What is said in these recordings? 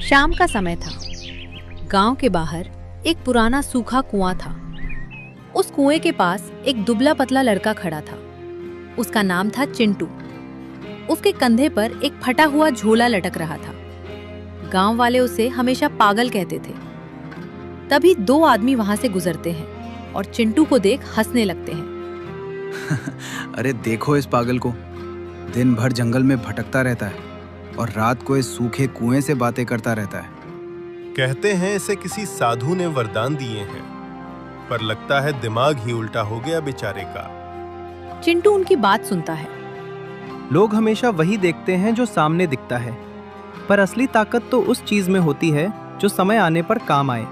शाम का समय था। गांव के बाहर एक पुराना सूखा कुआं था। उस कुएं के पास एक दुबला पतला लड़का खड़ा था। उसका नाम था चिंटू। उसके कंधे पर एक फटा हुआ झोला लटक रहा था। गांव वाले उसे हमेशा पागल कहते थे। तभी दो आदमी वहां से गुजरते हैं और चिंटू को देख हंसने लगते हैं। अरे देखो इस पागल को, दिन भर जंगल में भटकता रहता है और रात को इस सूखे कुएं से बातें करता रहता है। कहते हैं इसे किसी साधु ने वरदान दिए हैं, पर लगता है दिमाग ही उल्टा हो गया बेचारे का। चिंटू उनकी बात सुनता है। लोग हमेशा वही देखते हैं जो सामने दिखता है, पर असली ताकत तो उस चीज में होती है जो समय आने पर काम आए।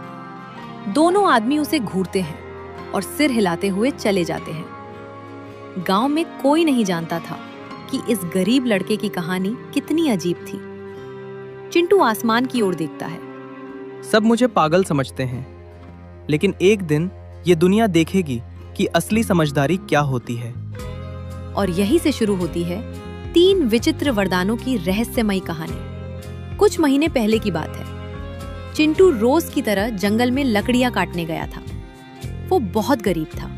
दोनों आदमी उसे घूरते हैं और सिर हिलाते हुए चले जाते हैं। गांव में कोई नहीं जानता था कि इस गरीब लड़के की कहानी कितनी अजीब थी। चिंटू आसमान की ओर देखता है। सब मुझे पागल समझते हैं, लेकिन एक दिन ये दुनिया देखेगी कि असली समझदारी क्या होती है। और यही से शुरू होती है 3 विचित्र वरदानों की रहस्यमयी कहानी। कुछ महीने पहले की बात है। चिंटू रोज की तरह जंगल में लकड़ियां काटने गया था। वो बहुत गरीब था।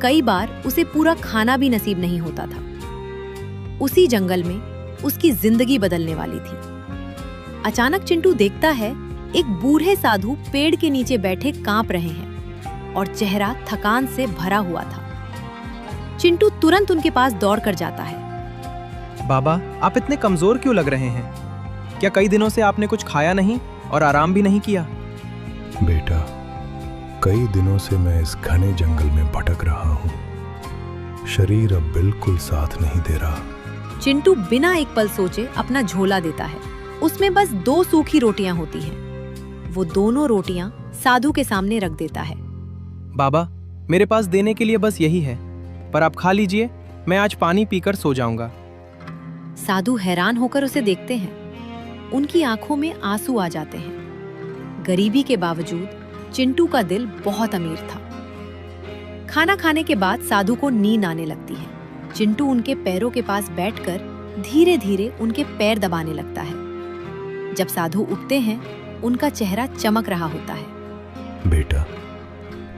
कई बार उसे पूरा खाना भी नसीब नहीं होता था। उसी जंगल में उसकी जिंदगी बदलने वाली थी। अचानक चिंटू देखता है एक बूढ़े साधु पेड़ के नीचे बैठे कांप रहे हैं और चेहरा थकान से भरा हुआ था। चिंटू तुरंत उनके पास दौड़कर जाता है। बाबा, आप इतने कमजोर क्यों लग रहे हैं? क्या कई दिनों से आपने कुछ खाया नहीं और आराम भी नहीं किया? बेटा, कई दिनों से मैं इस घने जंगल में भटक रहा हूँ। शरीर अब बिल्कुल साथ नहीं दे रहा। चिंटू बिना एक पल सोचे अपना झोला देता है। उसमें बस 2 सूखी रोटियां होती हैं। वो दोनों रोटियां साधु के सामने रख देता है। बाबा, मेरे पास देने के लिए बस यही है, पर आप खा लीजिए, मैं आज पानी पीकर सो जाऊंगा। साधु हैरान होकर उसे देखते हैं। उनकी आंखों में आंसू आ जाते हैं। गरीबी के बावजूद चिंटू का दिल बहुत अमीर था। खाना खाने के बाद साधु को नींद आने लगती है। चिंटू उनके पैरों के पास बैठकर धीरे धीरे उनके पैर दबाने लगता है। जब साधु उठते हैं, उनका चेहरा चमक रहा होता है। बेटा,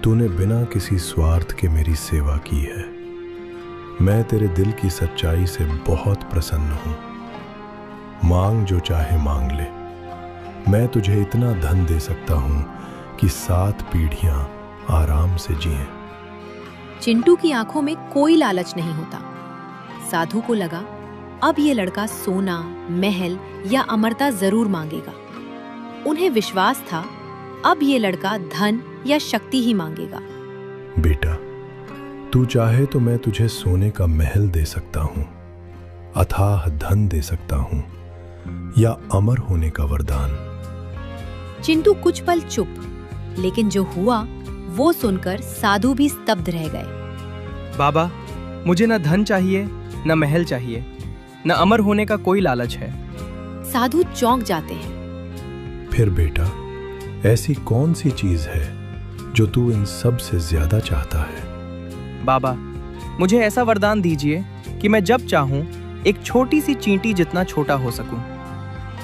तूने बिना किसी स्वार्थ के मेरी सेवा की है। मैं तेरे दिल की सच्चाई से बहुत प्रसन्न हूं। मांग जो चाहे मांग ले। मैं तुझे इतना धन दे सकता हूं कि 7 पीढ़ियां आराम से जिएं। चिंटू की आंखों में कोई लालच नहीं होता। साधु को लगा अब ये लड़का सोना, महल या अमरता जरूर मांगेगा। उन्हें विश्वास था अब ये लड़का धन या शक्ति ही मांगेगा। बेटा, तू चाहे तो मैं तुझे सोने का महल दे सकता हूं, अथाह धन दे सकता हूं, या अमर होने का वरदान। चिंटू कुछ पल चुप, लेकिन जो हुआ वो सुनकर साधु भी स्तब्ध रह गए। बाबा, मुझे न धन चाहिए, न महल चाहिए, न अमर होने का कोई लालच है। साधु चौंक जाते हैं। फिर बेटा, ऐसी कौन सी चीज है जो तू इन सब से ज्यादा चाहता है? बाबा, मुझे ऐसा वरदान दीजिए कि मैं जब चाहूं एक छोटी सी चींटी जितना छोटा हो सकूं।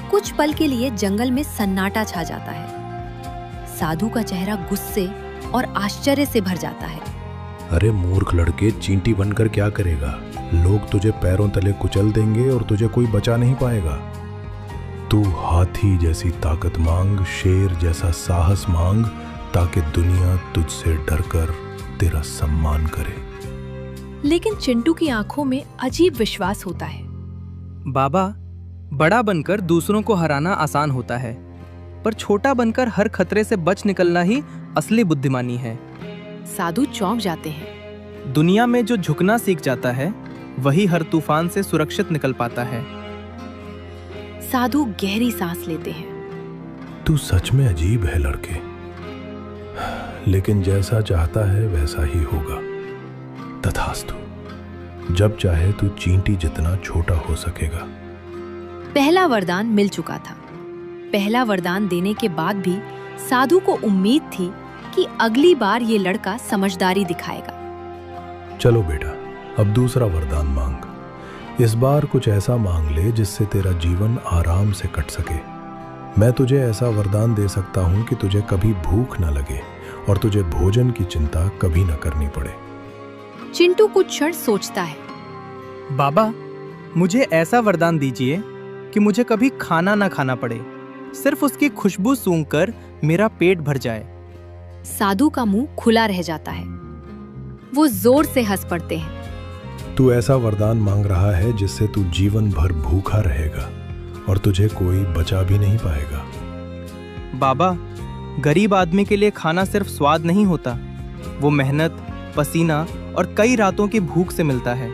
कुछ पल के लिए जंगल में सन्नाटा छा जाता है। साधु का चेहरा गुस्से और आश्चर्य से भर जाता है। अरे मूर्ख लड़के, चींटी बनकर क्या करेगा? लोग तुझे पैरों तले कुचल देंगे और तुझे कोई बचा नहीं पाएगा। तू हाथी जैसी ताकत मांग, शेर जैसा साहस मांग, ताकि दुनिया तुझसे डरकर तेरा सम्मान करे। लेकिन चिंटू की आंखों में अजीब विश्वास होता है। बाबा, बड़ा बनकर दूसरों को हराना आसान होता है, पर छोटा बनकर हर खतरे से बच निकलना ही असली बुद्धिमानी है। साधु चौंक जाते हैं। दुनिया में जो झुकना सीख जाता है, वही हर तूफान से सुरक्षित निकल पाता है। साधु गहरी सांस लेते हैं। तू सच में अजीब है लड़के, लेकिन जैसा चाहता है वैसा ही होगा। तथास्तु। जब चाहे तू चींटी जितना छोटा हो सकेगा। पहला वरदान मिल चुका था। पहला वरदान देने के बाद भी साधु को उम्मीद थी कि अगली बार ये लड़का समझदारी दिखाएगा। चलो बेटा, अब दूसरा वरदान मांग। इस बार कुछ ऐसा मांग ले जिससे तेरा जीवन आराम से कट सके। मैं तुझे ऐसा वरदान दे सकता हूं कि तुझे कभी भूख न लगे और तुझे भोजन की चिंता कभी न करनी पड़े। चिंटू कुछ क्षण सोचता है। बाबा, मुझे ऐसा वरदान दीजिए कि मुझे कभी खाना ना खाना पड़े, सिर्फ उसकी खुशबू सूंघकर मेरा पेट भर जाए। साधु का मुंह खुला रह जाता है। वो जोर से हंस पड़ते हैं। तू ऐसा वरदान मांग रहा है जिससे तू जीवन भर भूखा रहेगा और तुझे कोई बचा भी नहीं पाएगा। बाबा, गरीब आदमी के लिए खाना सिर्फ स्वाद नहीं होता, वो मेहनत, पसीना और कई रातों की भूख से मिलता है।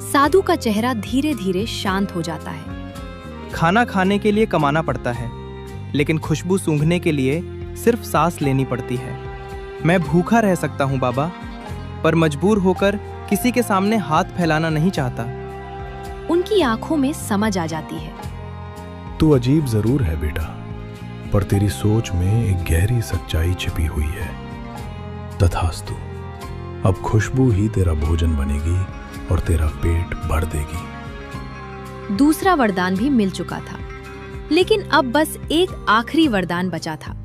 साधु का चेहरा धीरे धीरे शांत हो जाता है। खाना खाने के लिए कमाना पड़ता है, लेकिन खुशबू सूंघने के लिए सिर्फ सांस लेनी पड़ती है। मैं भूखा रह सकता हूँ बाबा, पर मजबूर होकर किसी के सामने हाथ फैलाना नहीं चाहता। उनकी आंखों में समझ आ जाती है। तू अजीब जरूर है बेटा, पर तेरी सोच में एक गहरी सच्चाई छिपी हुई है। तथास्तु, अब खुशबू ही तेरा भोजन बनेगी और तेरा पेट भर देगी। दूसरा वरदान भी मिल चुका था, लेकिन अब बस एक आखिरी वरदान बचा था।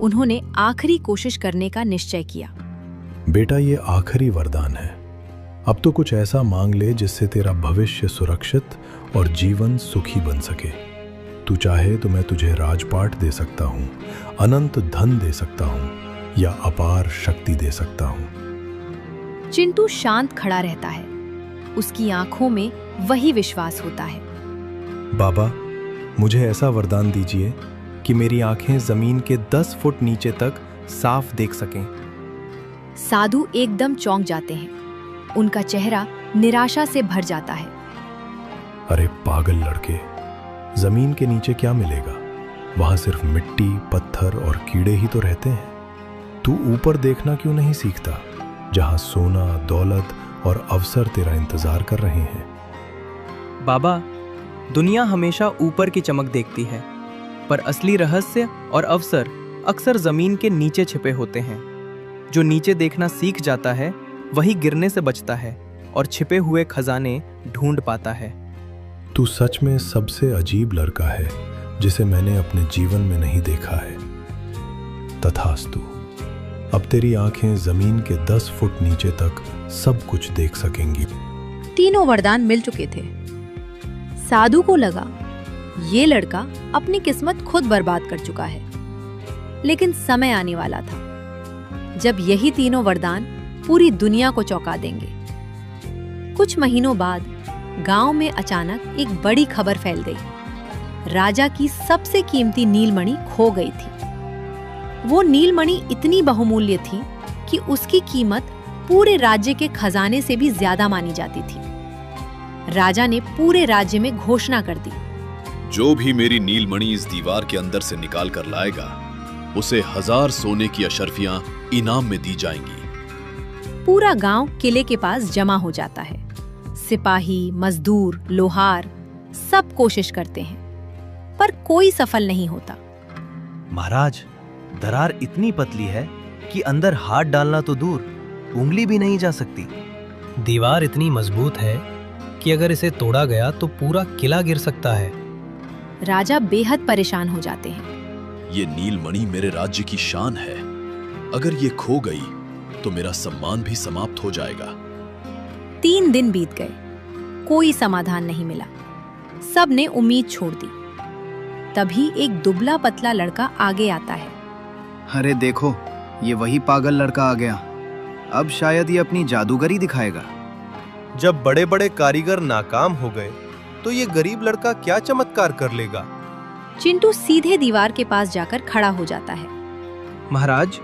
उन्होंने आखिरी कोशिश करने का निश्चय किया। बेटा, ये आखिरी वरदान है। अब तो कुछ ऐसा मांग ले जिससे तेरा भविष्य सुरक्षित और जीवन सुखी बन सके। तू चाहे तो मैं तुझे राजपाट दे सकता हूँ, अनंत धन दे सकता हूँ या अपार शक्ति दे सकता हूँ। चिंटू शांत खड़ा रहता है। उसकी आंखों में वही विश्वास होता है। बाबा, मुझे ऐसा वरदान दीजिए कि मेरी आंखें जमीन के 10 फुट नीचे तक साफ देख सकें। साधु एकदम चौंक जाते हैं। उनका चेहरा निराशा से भर जाता है। अरे पागल लड़के, जमीन के नीचे क्या मिलेगा? वहां सिर्फ मिट्टी, पत्थर और कीड़े ही तो रहते हैं। तू ऊपर देखना क्यों नहीं सीखता, जहां सोना, दौलत और अवसर तेरा इंतजार कर रहे हैं। बाबा, दुनिया हमेशा ऊपर की चमक देखती है, पर असली रहस्य और अवसर अक्सर जमीन के नीचे छिपे होते हैं। जो नीचे देखना सीख जाता है वही गिरने से बचता है और छिपे हुए खजाने ढूंढ पाता है। तू सच में सबसे अजीब लड़का है जिसे मैंने अपने जीवन में नहीं देखा है। तथास्तु, अब तेरी आंखें जमीन के 10 फुट नीचे तक सब कुछ देख सकेंगी। तीनों वरदान मिल चुके थे। साधु को लगा ये लड़का अपनी किस्मत खुद बर्बाद कर चुका है, लेकिन समय आने वाला था जब यही तीनों वरदान पूरी दुनिया को चौंका देंगे। कुछ महीनों बाद गांव में अचानक एक बड़ी खबर फैल गई। राजा की सबसे कीमती नीलमणि खो गई थी। वो नीलमणि इतनी बहुमूल्य थी कि उसकी कीमत पूरे राज्य के खजाने से भी ज्यादा मानी जाती थी। राजा ने पूरे राज्य में घोषणा कर दी, जो भी मेरी नीलमणि इस दीवार के अंदर से निकाल कर लाएगा, उसे 1000 सोने की अशर्फियां इनाम में दी जाएंगी। पूरा गांव किले के पास जमा हो जाता है। सिपाही, मजदूर, लोहार सब कोशिश करते हैं, पर कोई सफल नहीं होता। महाराज, दरार इतनी पतली है कि अंदर हाथ डालना तो दूर, उंगली भी नहीं जा सकती। दीवार इतनी मजबूत है कि अगर इसे तोड़ा गया तो पूरा किला गिर सकता है। राजा बेहद परेशान हो जाते हैं। ये नीलमणि मेरे राज्य की शान है। अगर ये खो गई तो मेरा सम्मान भी समाप्त हो जाएगा। 3 दिन बीत गए, कोई समाधान नहीं मिला। सब ने उम्मीद छोड़ दी। तभी एक दुबला पतला लड़का आगे आता है। अरे देखो, ये वही पागल लड़का आ गया। अब शायद ये अपनी जादूगरी दिखाएगा। जब बड़े बड़े कारीगर नाकाम हो गए तो ये गरीब लड़का क्या चमत्कार कर लेगा। चिंटू सीधे दीवार के पास जाकर खड़ा हो जाता है। महाराज,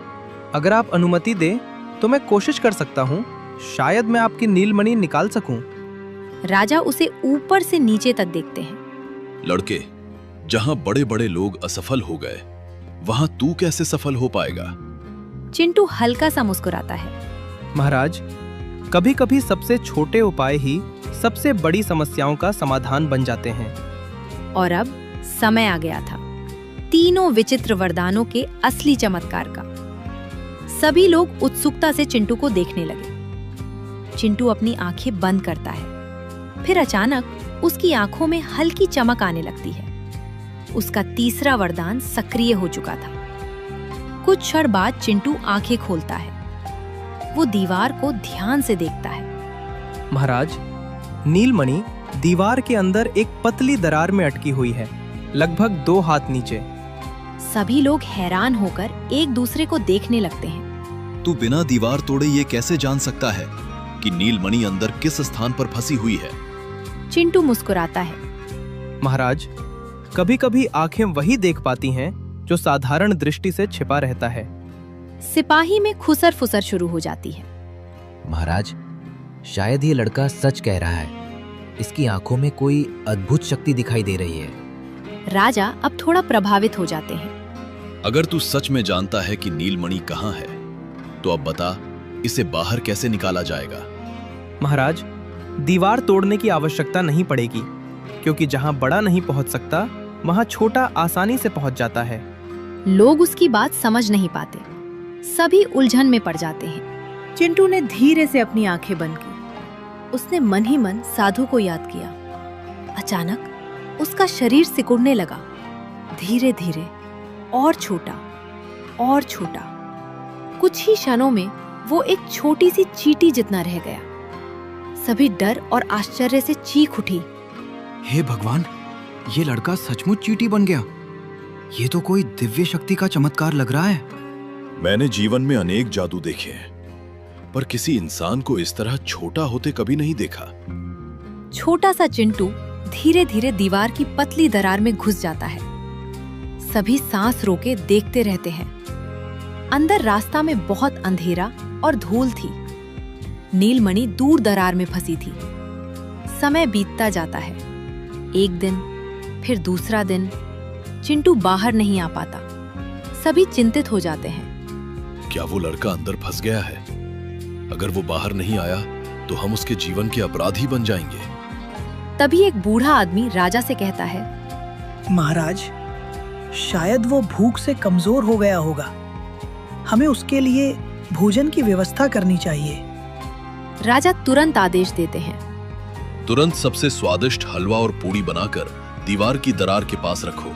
अगर आप अनुमति दें तो मैं कोशिश कर सकता हूँ। शायद मैं आपकी नीलमणि निकाल सकूं। राजा उसे ऊपर से नीचे तक देखते हैं। लड़के, जहां बड़े बड़े लोग असफल हो गए, वहां तू कैसे सफल हो पाएगा? चिंटू हल्का सा मुस्कुराता है। महाराज, कभी कभी सबसे छोटे उपाय ही सबसे बड़ी समस्याओं का समाधान बन जाते हैं। और अब समय आ गया था तीनों विचित्र वरदानों के असली चमत्कार का। सभी लोग उत्सुकता से चिंटू को देखने लगे। चिंटू अपनी आंखें बंद करता है। फिर अचानक उसकी आंखों में हल्की चमक आने लगती है। उसका तीसरा वरदान सक्रिय हो चुका था। कुछ क्षण बाद चिंटू आंखें खोलता है। वो दीवार को ध्यान से देखता है। महाराज, नीलमणि दीवार के अंदर एक पतली दरार में अटकी हुई है, लगभग 2 हाथ नीचे। सभी लोग हैरान होकर एक दूसरे को देखने लगते हैं। तू बिना दीवार तोड़े ये कैसे जान सकता है कि नीलमणि अंदर किस स्थान पर फंसी हुई है? चिंटू मुस्कुराता है। महाराज, कभी-कभी आंखें वही देख पाती हैं जो साधारण दृष्टि से छिपा रहता है। सिपाही में खुसर फुसर शुरू हो जाती है। महाराज, शायद ये लड़का सच कह रहा है। इसकी आंखों में कोई अद्भुत शक्ति दिखाई दे रही है। राजा अब थोड़ा प्रभावित हो जाते हैं। अगर तू सच में जानता है कि नीलमणि कहाँ है, तो अब बता, इसे बाहर कैसे निकाला जाएगा? महाराज, दीवार तोड़ने की आवश्यकता नहीं पड़ेगी, क्योंकि जहां बड़ा नहीं पहुंच सकता, वहां छोटा आसानी से पहुंच जाता है। लोग उसकी बात समझ नहीं पाते। सभी उलझन में पड़ जाते हैं। चिंटू ने धीरे से अपनी आंखें बंद की। उसने मन ही मन साधु को याद किया। अचानक उसका शरीर सिकुड़ने लगा, धीरे धीरे, और छोटा और छोटा। कुछ ही क्षणों में वो एक छोटी सी चींटी जितना रह गया। सभी डर और आश्चर्य से चीख उठी। हे भगवान, ये लड़का सचमुच चींटी बन गया। ये तो कोई दिव्य शक्ति का चमत्कार लग रहा है। मैंने जीवन में अनेक जादू देखे हैं, पर किसी इंसान को इस तरह छोटा होते कभी नहीं देखा। छोटा सा चिंटू धीरे धीरे दीवार की पतली दरार में घुस जाता है। सभी सांस रोके देखते रहते हैं। अंदर रास्ता में बहुत अंधेरा और धूल थी। नीलमणि दूर दरार में फंसी थी। समय बीतता जाता है। एक दिन, फिर दूसरा दिन। चिंटू बाहर नहीं आ पाता। सभी चिंतित हो जाते हैं। क्या वो लड़का अंदर फंस गया है? अगर वो बाहर नहीं आया तो हम उसके जीवन के अपराधी बन जाएंगे। तभी एक बूढ़ा आदमी राजा से कहता है, महाराज, शायद वो भूख से कमजोर हो गया होगा। हमें उसके लिए भोजन की व्यवस्था करनी चाहिए। राजा तुरंत आदेश देते हैं। तुरंत सबसे स्वादिष्ट हलवा और पूड़ी बनाकर दीवार की दरार के पास रखो।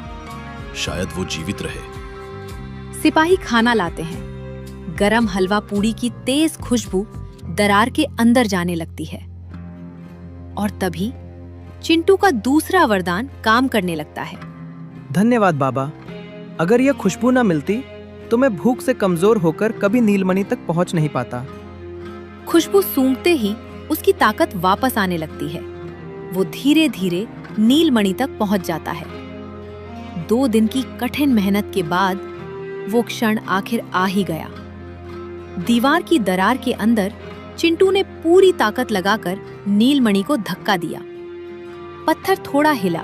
शायद वो जीवित रहे। सिपाही खाना लाते हैं। गरम हलवा पूड़ी की तेज खुशबू दरार के अंदर जाने लगती है। और तभी चिंटू का दूसरा वरदान काम करने लगता है। धन्यवाद बाबा। अगर यह खुशबू न मिलती तो मैं भूख से कमजोर होकर कभी नीलमणि तक पहुंच नहीं पाता। खुशबू सूंघते ही उसकी ताकत वापस आने लगती है। वो धीरे धीरे नीलमणि तक पहुंच जाता है। 2 दिन की कठिन मेहनत के बाद वो क्षण आखिर आ ही गया। दीवार की दरार के अंदर चिंटू ने पूरी ताकत लगाकर नीलमणि को धक्का दिया। पत्थर थोड़ा हिला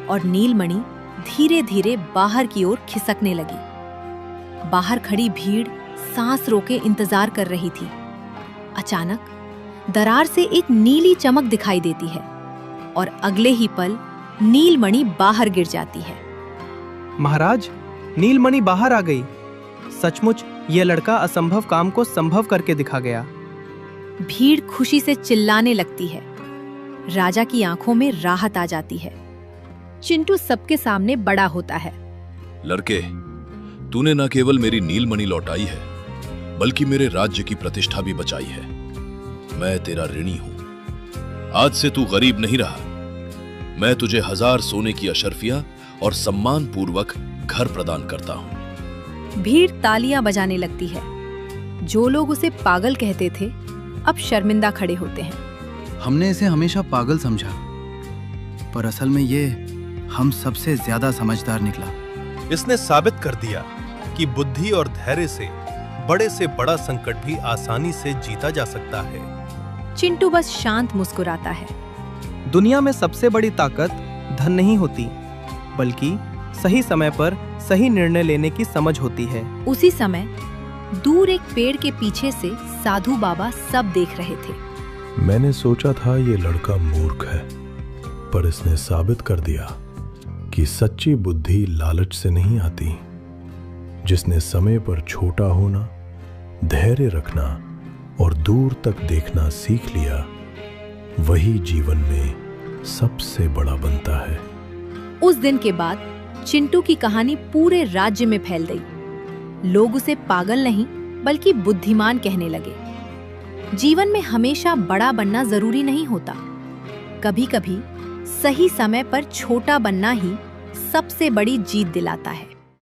और नीलमणि धीरे धीरे बाहर की ओर खिसकने लगी। बाहर खड़ी भीड़ सांस रोके इंतजार कर रही थी। अचानक दरार से एक नीली चमक दिखाई देती है और अगले ही पल नीलमणि बाहर गिर जाती है। महाराज, नीलमणि बाहर आ गई। सचमुच यह लड़का असंभव काम को संभव करके दिखा गया। भीड़ खुशी से चिल्लाने लगती है। राजा की आंखों में राहत आ जाती है। चिंटू सबके सामने बड़ा होता है। लड़के, तूने न केवल मेरी नीलमणि लौटाई है, बल्कि मेरे राज्य की प्रतिष्ठा भी बचाई है। मैं तेरा ऋणी हूं। आज से तू गरीब नहीं रहा। मैं तुझे 1000 सोने की अशर्फियां और सम्मान पूर्वक घर प्रदान करता हूं। भीड़ तालियां बजाने लगती है। जो लोग उसे पागल कहते थे अब शर्मिंदा खड़े होते हैं। हमने इसे हमेशा पागल समझा, पर असल में ये हम सबसे ज्यादा समझदार निकला। इसने साबित कर दिया कि बुद्धि और धैर्य से बड़ा संकट भी आसानी से जीता जा सकता है। चिंटू बस शांत मुस्कुराता है। दुनिया में सबसे बड़ी ताकत धन नहीं होती, बल्कि सही समय पर सही निर्णय लेने की समझ होती है। उसी समय दूर एक पेड़ के पीछे से साधु बाबा सब देख रहे थे। मैंने सोचा था ये लड़का मूर्ख है, पर इसने साबित कर दिया कि सच्ची बुद्धि लालच से नहीं आती। जिसने समय पर छोटा होना, धैर्य रखना और दूर तक देखना सीख लिया, वही जीवन में सबसे बड़ा बनता है। उस दिन के बाद चिंटू की कहानी पूरे राज्य में फैल गई। लोग उसे पागल नहीं बल्कि बुद्धिमान कहने लगे। जीवन में हमेशा बड़ा बनना जरूरी नहीं होता। कभी-कभी सही समय पर छोटा बनना ही सबसे बड़ी जीत दिलाता है।